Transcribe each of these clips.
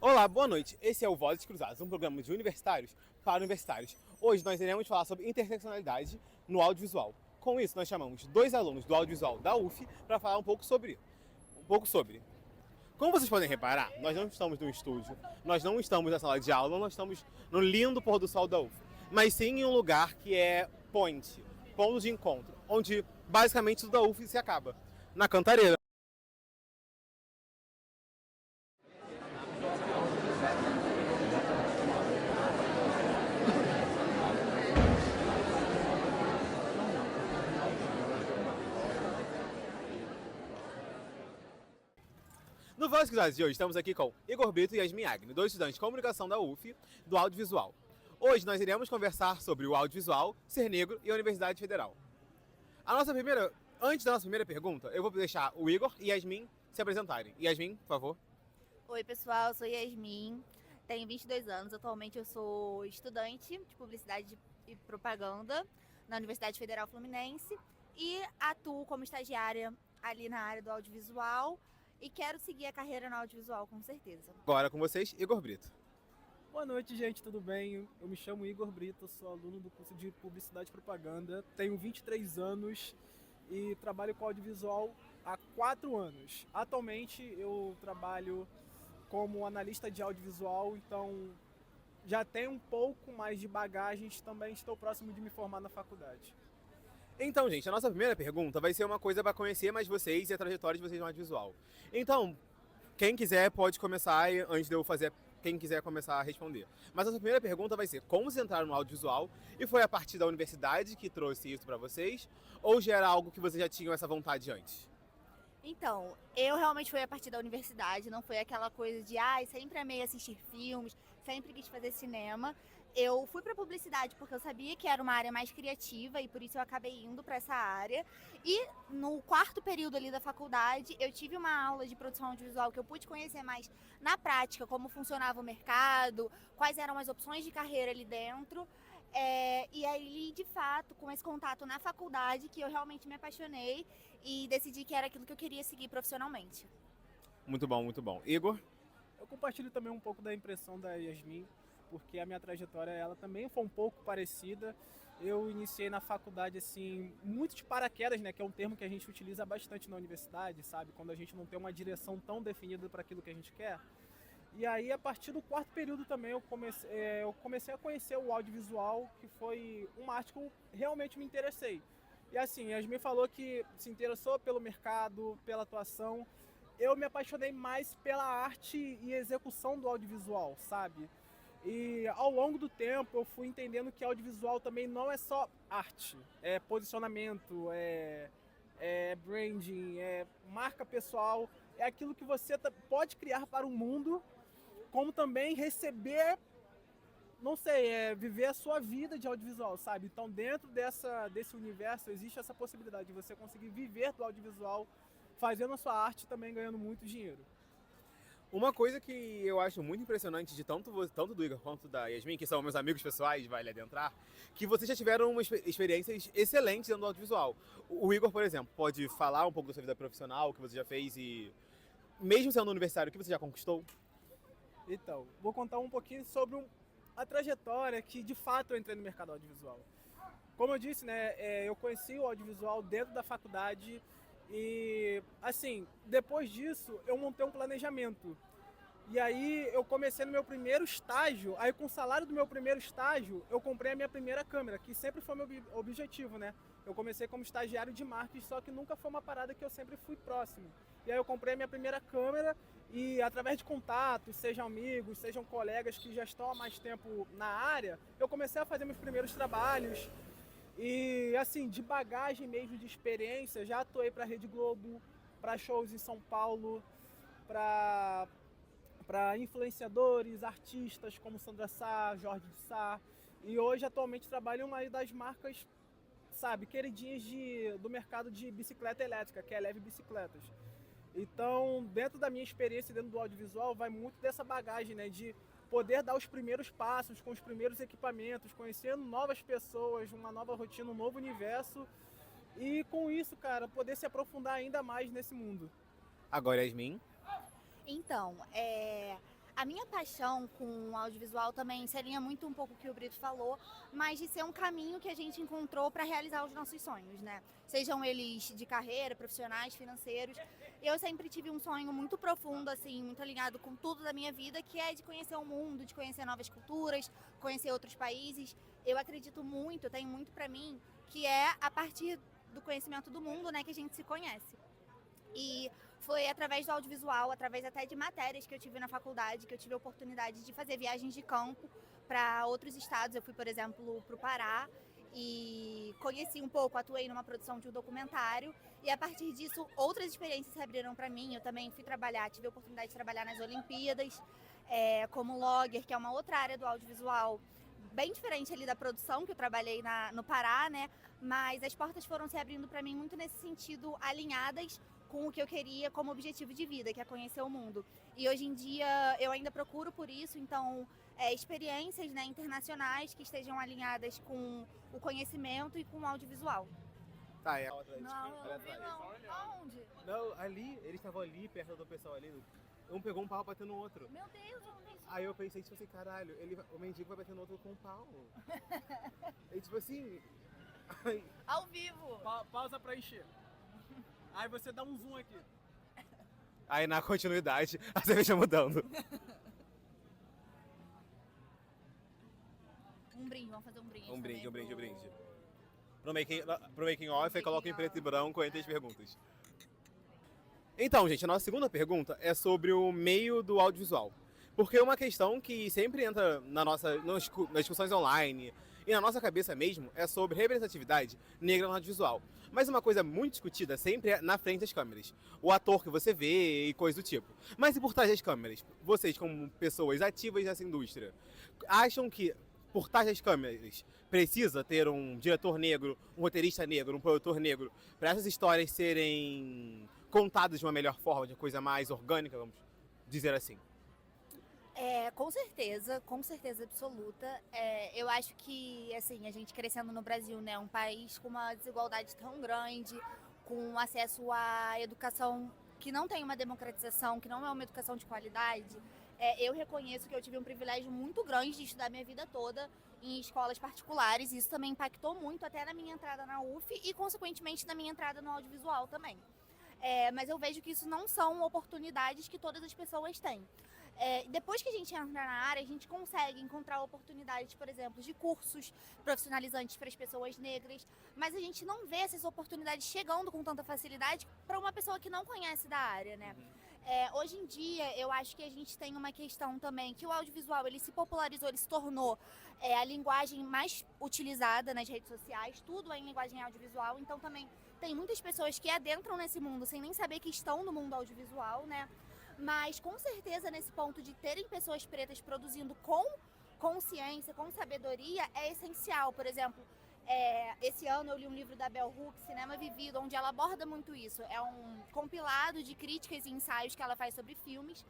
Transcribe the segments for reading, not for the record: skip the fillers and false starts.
Olá, boa noite. Esse é o Vozes Cruzadas, um programa de universitários para universitários. Hoje nós iremos falar sobre interseccionalidade no audiovisual. Com isso, nós chamamos dois alunos do audiovisual da UF para falar um pouco sobre. Como vocês podem reparar, nós não estamos no estúdio, nós não estamos na sala de aula, nós estamos no lindo pôr do sol da UF, mas sim em um lugar que é ponto de encontro, onde basicamente tudo da UF se acaba, na Cantareira. No Vozes Cruzadas de hoje, estamos aqui com Igor Brito e Yasmin Agni, dois estudantes de comunicação da UF, do audiovisual. Hoje nós iremos conversar sobre o audiovisual, ser negro e a Universidade Federal. Antes da nossa primeira pergunta, eu vou deixar o Igor e Yasmin se apresentarem. Yasmin, por favor. Oi, pessoal, eu sou Yasmin, tenho 22 anos. Atualmente eu sou estudante de publicidade e propaganda na Universidade Federal Fluminense e atuo como estagiária ali na área do audiovisual e quero seguir a carreira no audiovisual, com certeza. Agora com vocês, Igor Brito. Boa noite, gente, tudo bem? Eu me chamo Igor Brito, sou aluno do curso de Publicidade e Propaganda, tenho 23 anos e trabalho com audiovisual há 4 anos. Atualmente eu trabalho como analista de audiovisual, então já tenho um pouco mais de bagagens, também estou próximo de me formar na faculdade. Então, gente, a nossa primeira pergunta vai ser uma coisa para conhecer mais vocês e a trajetória de vocês no audiovisual. Então, quem quiser pode começar antes de eu fazer, quem quiser começar a responder. Mas a nossa primeira pergunta vai ser: como vocês entraram no audiovisual e foi a partir da universidade que trouxe isso para vocês? Ou já era algo que vocês já tinham essa vontade antes? Então, eu realmente fui a partir da universidade, não foi aquela coisa de, sempre amei assistir filmes, sempre quis fazer cinema. Eu fui para publicidade porque eu sabia que era uma área mais criativa e por isso eu acabei indo para essa área. E no quarto período ali da faculdade, eu tive uma aula de produção audiovisual que eu pude conhecer mais na prática como funcionava o mercado, quais eram as opções de carreira ali dentro. E aí, de fato, com esse contato na faculdade, que eu realmente me apaixonei e decidi que era aquilo que eu queria seguir profissionalmente. Muito bom, muito bom. Igor? Eu compartilho também um pouco da impressão da Yasmin, porque a minha trajetória ela também foi um pouco parecida. Eu iniciei na faculdade assim, muito de paraquedas, né, que é um termo que a gente utiliza bastante na universidade, sabe? Quando a gente não tem uma direção tão definida para aquilo que a gente quer. E aí, a partir do quarto período também, eu comecei a conhecer o audiovisual, que foi uma arte que eu realmente me interessei. E assim, a Yasmin falou que se interessou pelo mercado, pela atuação. Eu me apaixonei mais pela arte e execução do audiovisual, sabe? E ao longo do tempo eu fui entendendo que audiovisual também não é só arte, é posicionamento, é branding, é marca pessoal, é aquilo que você pode criar para o mundo, como também receber, não sei, viver a sua vida de audiovisual, sabe? Então dentro desse universo existe essa possibilidade de você conseguir viver do audiovisual, fazendo a sua arte e também ganhando muito dinheiro. Uma coisa que eu acho muito impressionante de tanto do Igor quanto da Yasmin, que são meus amigos pessoais, vale adentrar, que vocês já tiveram experiências excelentes dentro do audiovisual. O Igor, por exemplo, pode falar um pouco da sua vida profissional, o que você já fez e, mesmo sendo universitário, o que você já conquistou? Então, vou contar um pouquinho sobre a trajetória que de fato eu entrei no mercado audiovisual. Como eu disse, né, eu conheci o audiovisual dentro da faculdade e, assim, depois disso eu montei um planejamento. E aí eu comecei no meu primeiro estágio, aí com o salário do meu primeiro estágio eu comprei a minha primeira câmera, que sempre foi meu objetivo, né? Eu comecei como estagiário de marketing, só que nunca foi uma parada que eu sempre fui próximo. E aí eu comprei a minha primeira câmera e através de contatos, sejam amigos, sejam colegas que já estão há mais tempo na área, eu comecei a fazer meus primeiros trabalhos. E assim, de bagagem mesmo, de experiência, já atuei para a Rede Globo, para shows em São Paulo, para influenciadores, artistas como Sandra Sá, Jorge de Sá. E hoje, atualmente, trabalho em uma das marcas, sabe, queridinhas do mercado de bicicleta elétrica, que é a Leve Bicicletas. Então, dentro da minha experiência dentro do audiovisual, vai muito dessa bagagem, né, de poder dar os primeiros passos com os primeiros equipamentos, conhecendo novas pessoas, uma nova rotina, um novo universo. E com isso, cara, poder se aprofundar ainda mais nesse mundo. Agora, Yasmin. Então, A minha paixão com o audiovisual também se alinha muito um pouco com o que o Brito falou, mas de ser um caminho que a gente encontrou para realizar os nossos sonhos, né? Sejam eles de carreira, profissionais, financeiros. Eu sempre tive um sonho muito profundo, assim, muito alinhado com tudo da minha vida, que é de conhecer o mundo, de conhecer novas culturas, conhecer outros países. Eu acredito muito, tenho muito para mim, que é a partir do conhecimento do mundo, né, que a gente se conhece. E foi através do audiovisual, através até de matérias que eu tive na faculdade, que eu tive a oportunidade de fazer viagens de campo para outros estados. Eu fui, por exemplo, para o Pará e conheci um pouco, atuei numa produção de um documentário. E a partir disso, outras experiências se abriram para mim. Eu também fui trabalhar, tive a oportunidade de trabalhar nas Olimpíadas, como logger, que é uma outra área do audiovisual, bem diferente ali da produção, que eu trabalhei no Pará, né? Mas as portas foram se abrindo para mim muito nesse sentido, alinhadas com o que eu queria como objetivo de vida, que é conhecer o mundo. E hoje em dia eu ainda procuro por isso, então experiências, né, internacionais que estejam alinhadas com o conhecimento e com o audiovisual. Tá, Não, eu não vi não. Aonde? Não, ali, eles estavam ali, perto do pessoal ali. Um pegou um pau batendo no outro. Meu Deus, eu não vi isso. Aí eu pensei, tipo assim, caralho, o mendigo vai bater no outro com um pau. E tipo assim... Ai, Ao vivo. Pausa pra encher. Aí você dá um zoom aqui. aí na continuidade, a cerveja mudando. Um brinde, vamos fazer um brinde. Um brinde, também um brinde, um pro- brinde. Pro making off, aí coloca em preto e branco entre as perguntas. Então, gente, a nossa segunda pergunta é sobre o meio do audiovisual. Porque é uma questão que sempre entra nas discussões online e na nossa cabeça mesmo é sobre representatividade negra no audiovisual. Mas uma coisa muito discutida sempre é na frente das câmeras. O ator que você vê e coisa do tipo. Mas e por trás das câmeras? Vocês, como pessoas ativas nessa indústria, acham que por trás das câmeras precisa ter um diretor negro, um roteirista negro, um produtor negro, para essas histórias serem contadas de uma melhor forma, de uma coisa mais orgânica, vamos dizer assim? Com certeza absoluta. Eu acho que, assim, a gente crescendo no Brasil, né, um país com uma desigualdade tão grande, com acesso à educação que não tem uma democratização, que não é uma educação de qualidade, eu reconheço que eu tive um privilégio muito grande de estudar minha vida toda em escolas particulares, e isso também impactou muito até na minha entrada na UF e, consequentemente, na minha entrada no audiovisual também. Mas eu vejo que isso não são oportunidades que todas as pessoas têm. Depois que a gente entra na área, a gente consegue encontrar oportunidades, por exemplo, de cursos profissionalizantes para as pessoas negras, mas a gente não vê essas oportunidades chegando com tanta facilidade para uma pessoa que não conhece da área, né? Hoje em dia, eu acho que a gente tem uma questão também, que o audiovisual, ele se popularizou, ele se tornou a linguagem mais utilizada nas redes sociais, tudo é em linguagem audiovisual, então também tem muitas pessoas que adentram nesse mundo sem nem saber que estão no mundo audiovisual, né? Mas com certeza nesse ponto de terem pessoas pretas produzindo com consciência, com sabedoria, é essencial. Por exemplo, esse ano eu li um livro da Bell Hooks, Cinema Vivido, onde ela aborda muito isso. É um compilado de críticas e ensaios que ela faz sobre filmes.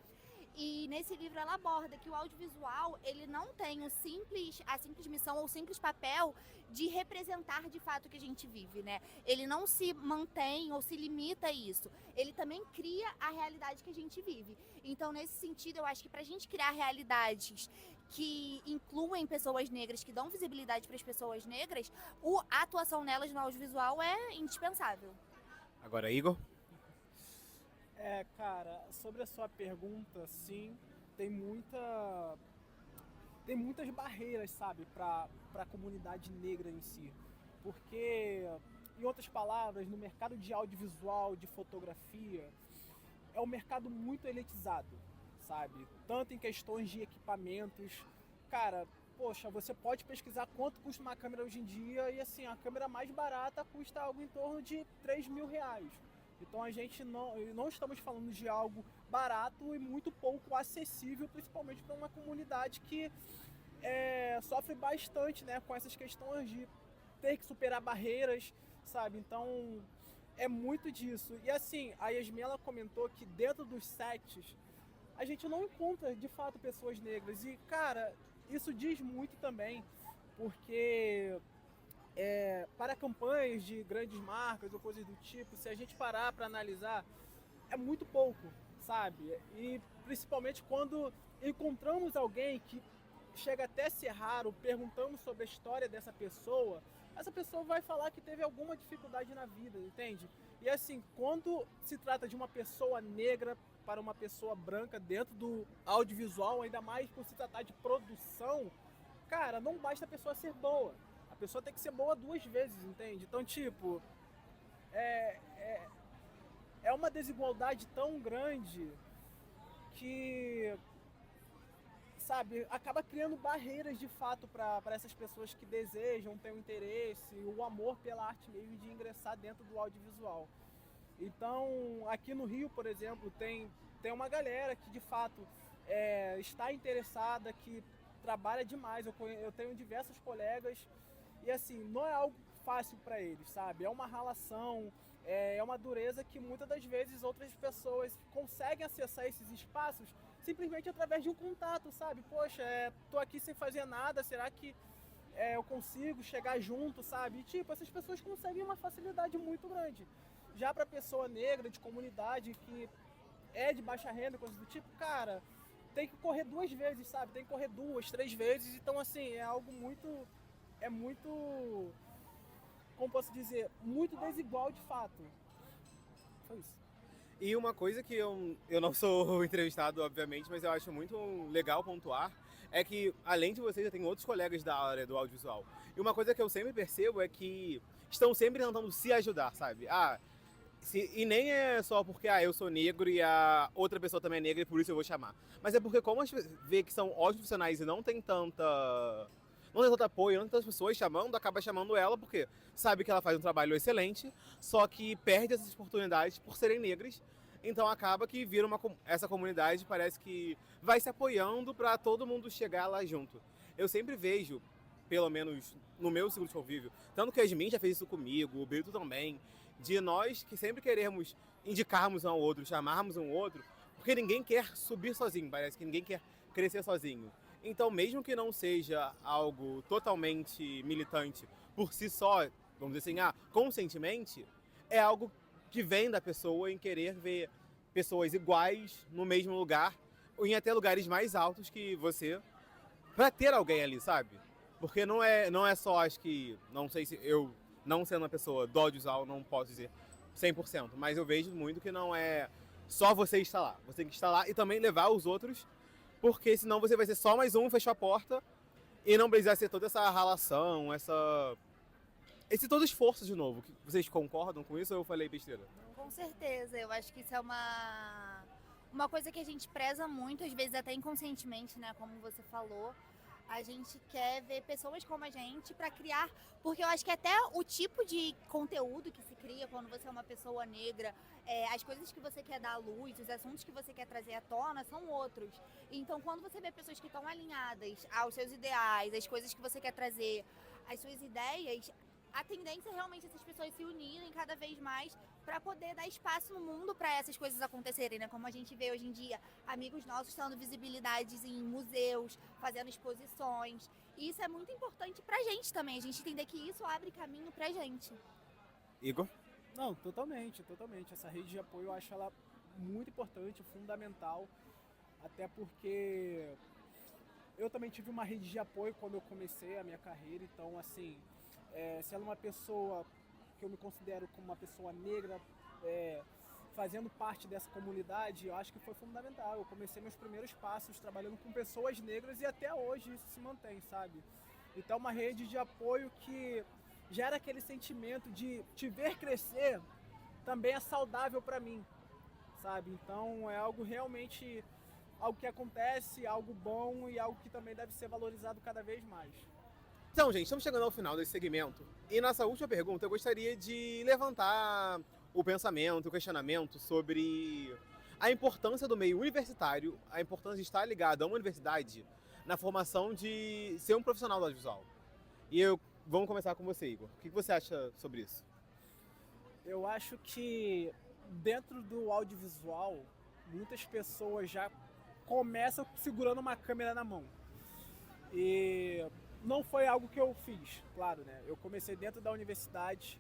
E nesse livro ela aborda que o audiovisual, ele não tem a simples missão ou o simples papel de representar de fato o que a gente vive, né? Ele não se mantém ou se limita a isso. Ele também cria a realidade que a gente vive. Então, nesse sentido, eu acho que pra gente criar realidades que incluem pessoas negras, que dão visibilidade para as pessoas negras, a atuação nelas no audiovisual é indispensável. Agora, Igor? Cara, sobre a sua pergunta, sim, tem muitas barreiras, sabe, para a comunidade negra em si. Porque, em outras palavras, no mercado de audiovisual, de fotografia, é um mercado muito elitizado, sabe? Tanto em questões de equipamentos. Cara, poxa, você pode pesquisar quanto custa uma câmera hoje em dia e, assim, a câmera mais barata custa algo em torno de R$3.000. Então a gente não estamos falando de algo barato e muito pouco acessível, principalmente para uma comunidade que sofre bastante, né, com essas questões de ter que superar barreiras, sabe? Então é muito disso. E assim, a Yasmin, ela comentou que dentro dos sets a gente não encontra de fato pessoas negras. E cara, isso diz muito também, porque para campanhas de grandes marcas ou coisas do tipo, se a gente parar para analisar, é muito pouco, sabe? E principalmente quando encontramos alguém que chega até a ser raro, perguntamos sobre a história dessa pessoa, essa pessoa vai falar que teve alguma dificuldade na vida, entende? E assim, quando se trata de uma pessoa negra para uma pessoa branca dentro do audiovisual, ainda mais por se tratar de produção, cara, não basta a pessoa ser boa. A pessoa tem que ser boa 2 vezes, entende? Então, tipo, é, é, é uma desigualdade tão grande que, sabe, acaba criando barreiras de fato para essas pessoas que desejam, têm o interesse, o amor pela arte mesmo de ingressar dentro do audiovisual. Então, aqui no Rio, por exemplo, tem uma galera que de fato está interessada, que trabalha demais. Eu tenho diversos colegas e assim, não é algo fácil para eles, sabe? É uma ralação, é uma dureza que muitas das vezes outras pessoas conseguem acessar esses espaços simplesmente através de um contato, sabe? Poxa, tô aqui sem fazer nada, será que eu consigo chegar junto, sabe? E, tipo, essas pessoas conseguem uma facilidade muito grande. Já para pessoa negra, de comunidade, que é de baixa renda, coisa do tipo, cara, tem que correr 2 vezes, sabe? Tem que correr 2, 3 vezes. Então, assim, é algo muito... É muito... Como posso dizer? Muito desigual de fato. Foi isso. E uma coisa que eu não sou entrevistado, obviamente, mas eu acho muito legal pontuar, é que, além de vocês, já tem outros colegas da área do audiovisual. E uma coisa que eu sempre percebo é que estão sempre tentando se ajudar, sabe? E nem é só porque eu sou negro e a outra pessoa também é negra e por isso eu vou chamar. Mas é porque como a gente vê que são ótimos profissionais e não tem tanto apoio, não tem tantas pessoas chamando, acaba chamando ela porque sabe que ela faz um trabalho excelente, só que perde essas oportunidades por serem negras. Então acaba que vira essa comunidade, parece que vai se apoiando para todo mundo chegar lá junto. Eu sempre vejo, pelo menos no meu ciclo de convívio, tanto que a Yasmin já fez isso comigo, o Brito também, de nós que sempre queremos indicarmos um ao outro, chamarmos um ao outro, porque ninguém quer subir sozinho, parece que ninguém quer crescer sozinho. Então, mesmo que não seja algo totalmente militante por si só, vamos dizer assim, conscientemente, é algo que vem da pessoa em querer ver pessoas iguais no mesmo lugar, ou em até lugares mais altos que você, pra ter alguém ali, sabe? Porque não é só, acho que, não sei se eu, não sendo uma pessoa do audiovisual, não posso dizer 100%, mas eu vejo muito que não é só você estar lá. Você tem que estar lá e também levar os outros, porque senão você vai ser só mais um, fechou a porta, e não precisa ser toda essa relação, esse todo esforço de novo. Vocês concordam com isso ou eu falei besteira? Com certeza, eu acho que isso é uma coisa que a gente preza muito, às vezes até inconscientemente, né, como você falou. A gente quer ver pessoas como a gente para criar, porque eu acho que até o tipo de conteúdo que se cria quando você é uma pessoa negra, as coisas que você quer dar à luz, os assuntos que você quer trazer à tona são outros. Então, quando você vê pessoas que estão alinhadas aos seus ideais, às coisas que você quer trazer, às suas ideias, a tendência é realmente essas pessoas se unirem cada vez mais para poder dar espaço no mundo para essas coisas acontecerem, né? Como a gente vê hoje em dia, amigos nossos tendo visibilidades em museus, fazendo exposições. E isso é muito importante pra gente também, a gente entender que isso abre caminho pra gente. Igor? Não, totalmente, totalmente. Essa rede de apoio eu acho ela muito importante, fundamental, até porque eu também tive uma rede de apoio quando eu comecei a minha carreira, então assim, sendo uma pessoa que eu me considero como uma pessoa negra, fazendo parte dessa comunidade, eu acho que foi fundamental. Eu comecei meus primeiros passos trabalhando com pessoas negras e até hoje isso se mantém, sabe? Então uma rede de apoio que gera aquele sentimento de te ver crescer também é saudável para mim, sabe? Então é algo realmente, algo que acontece, algo bom e algo que também deve ser valorizado cada vez mais. Então, gente, estamos chegando ao final desse segmento. E nessa última pergunta, eu gostaria de levantar o pensamento, o questionamento sobre a importância do meio universitário, a importância de estar ligado a uma universidade na formação de ser um profissional do audiovisual. Vamos começar com você, Igor. O que você acha sobre isso? Eu acho que dentro do audiovisual, muitas pessoas já começam segurando uma câmera na mão. E não foi algo que eu fiz, claro, né? Eu comecei dentro da universidade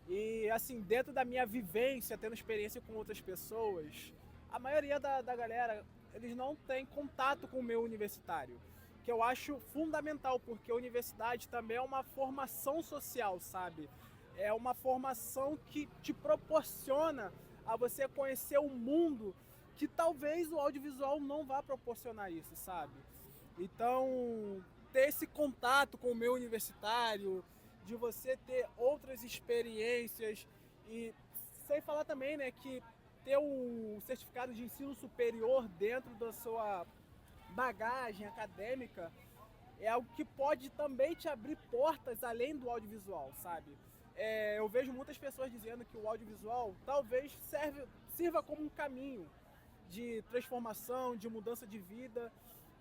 e, assim, dentro da minha vivência, tendo experiência com outras pessoas, a maioria da galera eles não têm contato com o meio universitário, que eu acho fundamental, porque a universidade também é uma formação social, sabe? É uma formação que te proporciona a você conhecer o mundo que talvez o audiovisual não vá proporcionar isso, sabe? Então, ter esse contato com o meio universitário, de você ter outras experiências e sem falar também, né, que ter um certificado de ensino superior dentro da sua bagagem acadêmica é algo que pode também te abrir portas além do audiovisual, sabe? Eu vejo muitas pessoas dizendo que o audiovisual talvez sirva como um caminho de transformação, de mudança de vida,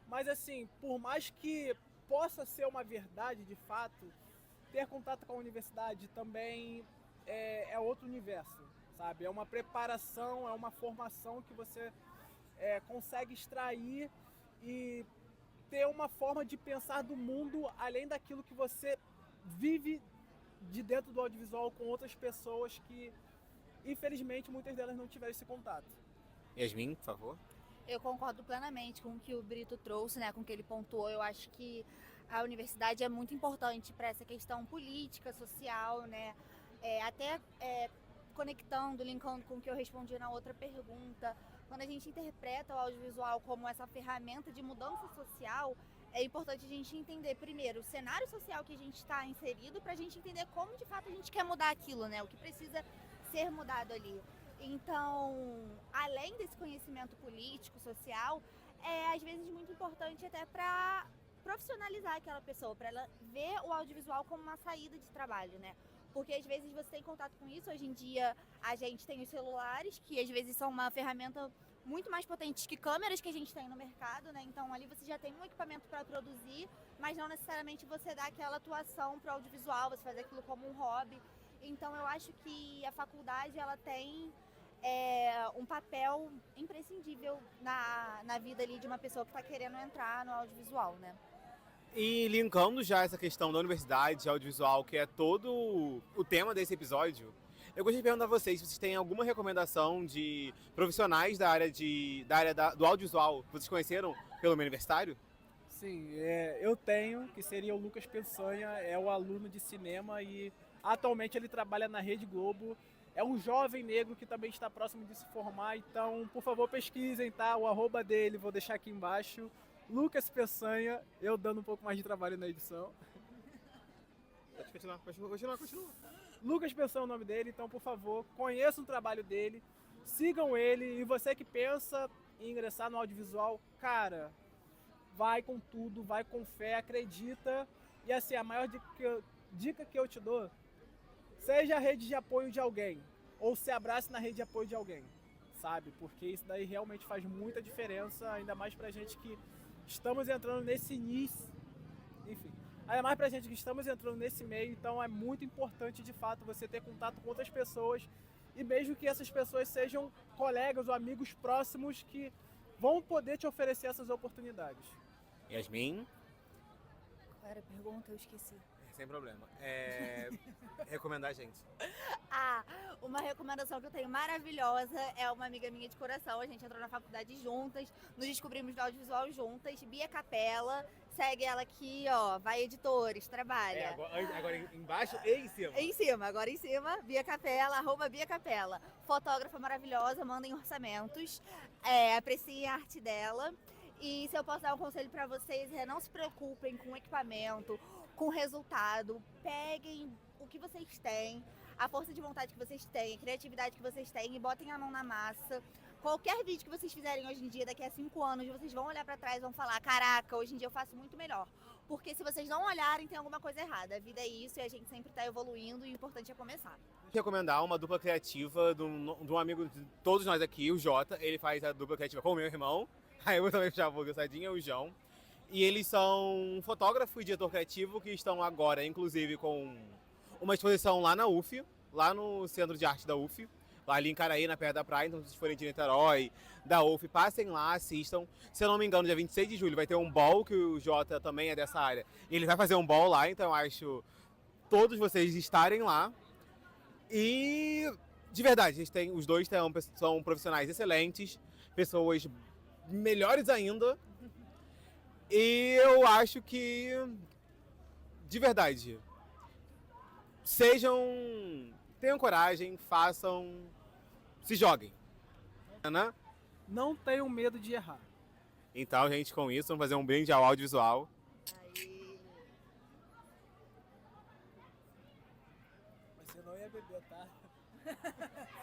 mas assim, por mais que possa ser uma verdade de fato, ter contato com a universidade também é outro universo, sabe? É uma preparação, é uma formação que você consegue extrair e ter uma forma de pensar do mundo além daquilo que você vive de dentro do audiovisual com outras pessoas que, infelizmente, muitas delas não tiveram esse contato. Yasmin, por favor. Eu concordo plenamente com o que o Brito trouxe, né, com o que ele pontuou. Eu acho que a universidade é muito importante para essa questão política, social, né, conectando, linkando com o que eu respondi na outra pergunta. Quando a gente interpreta o audiovisual como essa ferramenta de mudança social, é importante a gente entender, primeiro, o cenário social que a gente está inserido, para a gente entender como, de fato, a gente quer mudar aquilo, né? O que precisa ser mudado ali. Então, além desse conhecimento político, social, é, às vezes, muito importante até para profissionalizar aquela pessoa, para ela ver o audiovisual como uma saída de trabalho, né? Porque às vezes você tem contato com isso. Hoje em dia a gente tem os celulares, que às vezes são uma ferramenta muito mais potente que câmeras que a gente tem no mercado, né? Então ali você já tem um equipamento para produzir, mas não necessariamente você dá aquela atuação para o audiovisual, você faz aquilo como um hobby. Então eu acho que a faculdade ela tem um papel imprescindível na vida ali de uma pessoa que está querendo entrar no audiovisual, né? E linkando já essa questão da universidade, audiovisual, que é todo o tema desse episódio, eu gostaria de perguntar a vocês se vocês têm alguma recomendação de profissionais da área do audiovisual que vocês conheceram pelo meio universitário? Sim, eu tenho, que seria o Lucas Peçanha, é o aluno de cinema e atualmente ele trabalha na Rede Globo. É um jovem negro que também está próximo de se formar, então, por favor, pesquisem, tá? O @, dele, vou deixar aqui embaixo. Lucas Peçanha, eu dando um pouco mais de trabalho na edição. Pode continuar. Lucas Peçanha é o nome dele, então, por favor, conheçam o trabalho dele, sigam ele. E você que pensa em ingressar no audiovisual, cara, vai com tudo, vai com fé, acredita. E assim, a maior dica que eu te dou, seja a rede de apoio de alguém, ou se abrace na rede de apoio de alguém, sabe? Porque isso daí realmente faz muita diferença, ainda mais pra gente que estamos entrando nesse início, enfim, ainda mais pra gente que estamos entrando nesse meio, então é muito importante de fato você ter contato com outras pessoas, e mesmo que essas pessoas sejam colegas ou amigos próximos que vão poder te oferecer essas oportunidades. Yasmin? Qual era a pergunta? Eu esqueci. Sem problema. Recomendar a gente. Uma recomendação que eu tenho maravilhosa é uma amiga minha de coração. A gente entrou na faculdade juntas, nos descobrimos no audiovisual juntas. Bia Capella, segue ela aqui, ó, vai editores, trabalha. Agora embaixo e em cima. Agora em cima, Bia Capella, @Bia Capella. Fotógrafa maravilhosa, mandem orçamentos, apreciem a arte dela. E se eu posso dar um conselho pra vocês, não se preocupem com o equipamento, com o resultado, peguem o que vocês têm, a força de vontade que vocês têm, a criatividade que vocês têm e botem a mão na massa. Qualquer vídeo que vocês fizerem hoje em dia, daqui a 5 anos, vocês vão olhar pra trás e vão falar, caraca, hoje em dia eu faço muito melhor. Porque se vocês não olharem, tem alguma coisa errada. A vida é isso e a gente sempre tá evoluindo e o importante é começar. Vou recomendar uma dupla criativa de um amigo de todos nós aqui, o Jota. Ele faz a dupla criativa com o meu irmão. Aí eu também já vou gostadinha, o João. E eles são um fotógrafo e diretor criativo que estão agora, inclusive, com uma exposição lá na UF, lá no Centro de Arte da UF, lá ali em Caraí, na perto da praia. Então, se vocês forem de Niterói, da UF, passem lá, assistam. Se eu não me engano, dia 26 de julho vai ter um ball, que o Jota também é dessa área. E ele vai fazer um ball lá, então eu acho todos vocês estarem lá. E, de verdade, os dois são profissionais excelentes, pessoas melhores ainda. E eu acho que, de verdade, tenham coragem, façam, se joguem, né? Não tenham medo de errar. Então, gente, com isso, vamos fazer um brinde ao audiovisual. Aí. Mas você não ia beber, tá? Você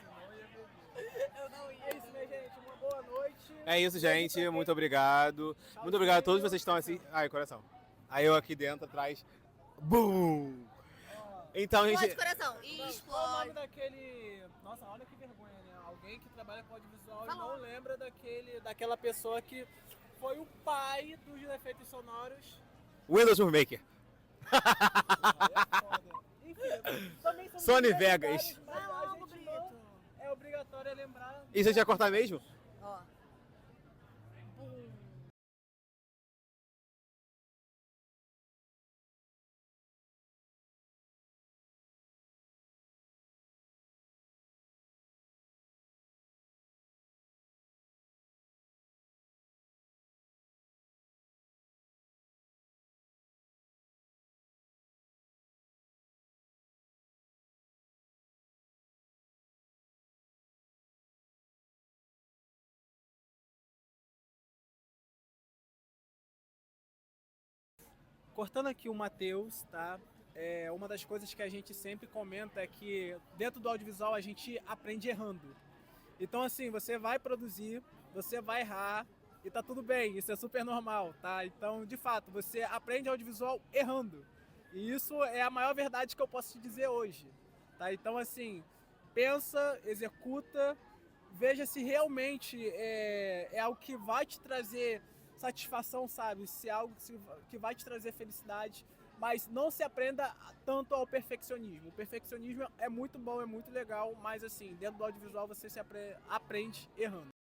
não ia beber. Eu não ia. É isso, minha gente. Uma boa noite. É isso, gente. Muito obrigado. Muito obrigado a todos vocês que estão assim. Ai, coração. Aí eu aqui dentro, atrás. Bum! Então, Explode gente. coração. Qual o nome Explode. daquele... Nossa, olha que vergonha, né? Alguém que trabalha com audiovisual e Falou. não lembra daquela pessoa que foi o pai dos efeitos sonoros. Windows Movie Maker. Aí é foda. Enfim, também somos Sony universitários, Vegas. mas Vai a logo, gente não Brito. é obrigatório lembrar. E você já cortar mesmo? Ó. Bum. Cortando aqui o Matheus, tá? Uma das coisas que a gente sempre comenta é que dentro do audiovisual a gente aprende errando. Então assim, você vai produzir, você vai errar e tá tudo bem, isso é super normal, tá? Então, de fato, você aprende audiovisual errando. E isso é a maior verdade que eu posso te dizer hoje, tá? Então assim, pensa, executa, veja se realmente é algo que vai te trazer satisfação, sabe? Se é algo que vai te trazer felicidade, mas não se aprenda tanto ao perfeccionismo. O perfeccionismo é muito bom, é muito legal, mas assim, dentro do audiovisual você se aprende errando.